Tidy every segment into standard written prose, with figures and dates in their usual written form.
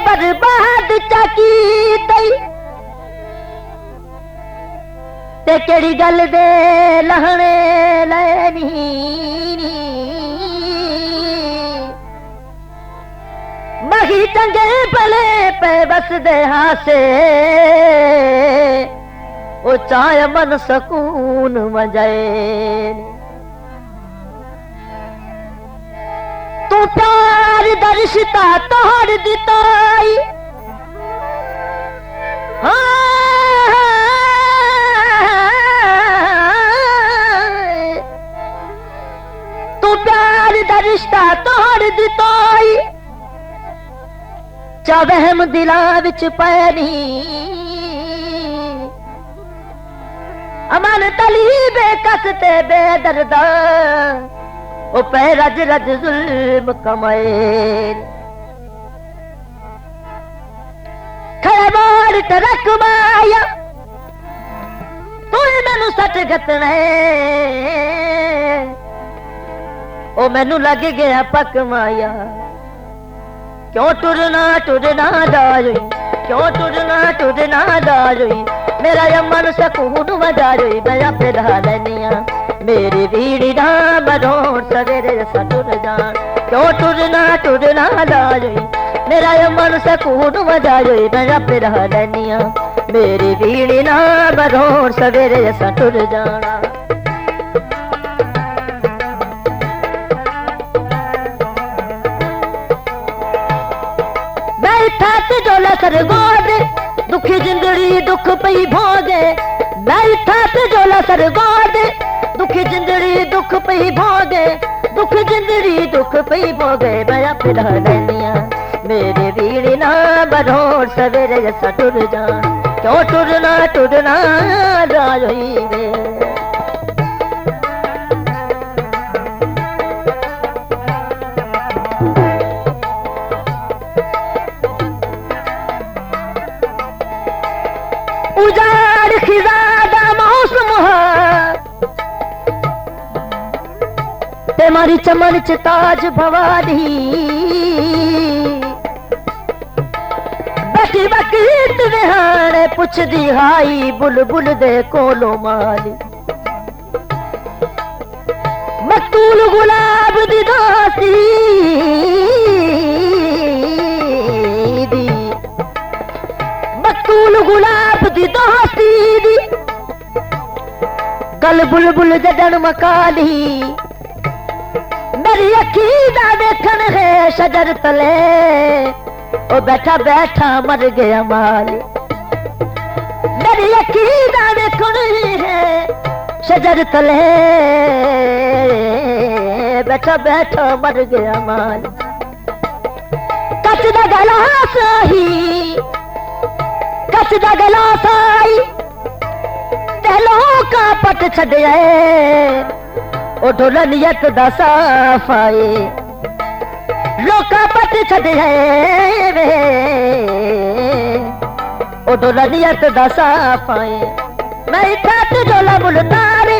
बर्बाद चाकी तई ते केड़ी गल दे लहणे लैनी मही चंगे भले पे बस दे हासे ओ चाहे मन सकून मजाए तू प्यार दा रिश्ता तोड़ दिताई तू प्यार दा रिश्ता तोड़ दिताई चा वहम दिला विच पैनी अमन तली बेकसते बेदर्दा ओ पे रज रज जुल्म कमाए खैबार तरक माया तू मैनू सच गतने ओ मैनू लग गया पक माया क्यों टुरना टुरना दारुई क्यों टुरना दारुई मेरा यमन सकून मजारुई मैं अपने रहा लेनिया मेरी बीड़ी ना बरोड़ सवेरे सा टुर जान क्यों टुरना दारुई मेरा यमन सकून मजारुई मैं अपने रहा लेनिया मेरी बीड़ी ना बरोड़ सवेरे सा टुर जाना जोला सर गोदे दुखी जिंदड़ी दुख पई भोगे मैं थात जोला सर गोदे दुखी जिंदड़ी दुख पई भोगे दुख जिंदड़ी दुख पई भोगे मैं फिर लेनिया मेरे बीड़ी ना बरोड़ सवेरे जैसा टुर जान क्यों टुरना राजोई वे उजाड़ खिजादा मौसम ते मारी चमन च ताज भवानी बकी बकी विहाने पुछदी हाई बुलबुल दे कोलो माली मकतूल गुलाब दी दासी दी मकतूल गुलाब दी दोस्ती दी गल बुलबुल जडन मकाली मेरी अखी दा देखन है शजर तले ओ बैठा बैठा मर गया माली मेरी अखी दा देखन है शजर तले बैठा बैठा मर गया माली कच दा गला सही कच दा गला साई तेलों का पट छड़े ओ ढोला नियत दा साफ आए लोका पट छड़े ओ ढोला नियत दा साफ आए मैं थात ढोला मुलतारे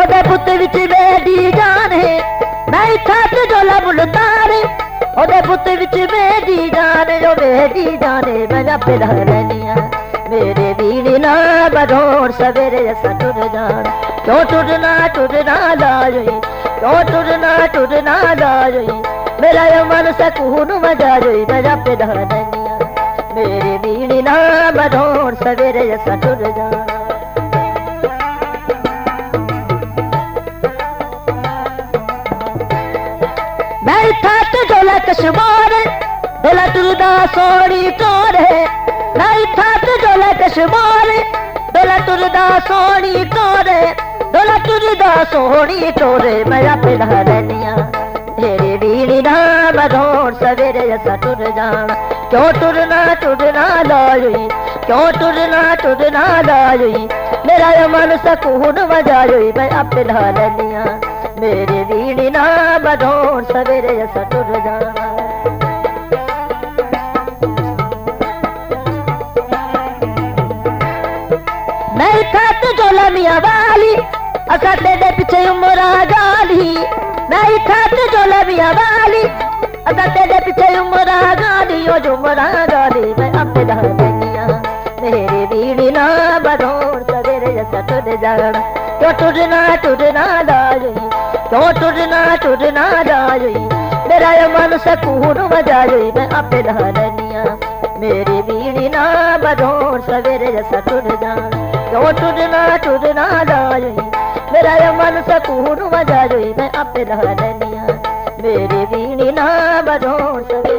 ओदे पुत विच बेदी जान है मैं थात ढोला मुलतारे ओदे पुत विच बेदी जान जो बेदी जाने मैं फिर लेनिया मेरे बीड़ी ना बरोड़ सवेरे जैसा टुर जान क्यों टुरना लाजोई क्यों टुरना लाजोई मेरा यमन सकून मजारोई मैं पे लेनिया मेरे बीड़ी ना बरोड़ सवेरे जैसा टुर जान मैं थात जोला कशमार बेला टुरदा सोड़ी टोरे मैं थात जोला कशमार बेला टुरदा सोड़ी टोरे ढोला टुरदा सोहनी टोरे मैं आपे ला लैनिया तेरी बीड़ी ना बधोर सवेरे जैसा टुर जाना क्यों टुरना लायुई क्यों टुरना लायुई मेरा ये मन सकून मजायुई मैं आपे ला लैनिया मेरी बीड़ी ना बधोर सवेरे जैसा टुर जाना मैं खात जोला मियां वाली असा तेरे पीछे उमरा गाली मैं खात जोला मियां वाली असा तेरे पीछे उमरा गाली ओ जुमरा गाली मैं अपने ला लैनिया मेरी बीड़ी ना बधोर सवेरे जैसा टुर जाना क्यों टुरना लायुई क्यों टुरना लायुई मेरा ये मन सकून मजायुई मैं अपने ला लैनिया मेरी बीड़ी ना बधोर सवेरे जैसा टुर जाना क्यों टुरना लायुई मेरा ये मन सकून मजायुई मैं अपने ला लैनिया मेरी बीड़ी ना बधोर सवेरे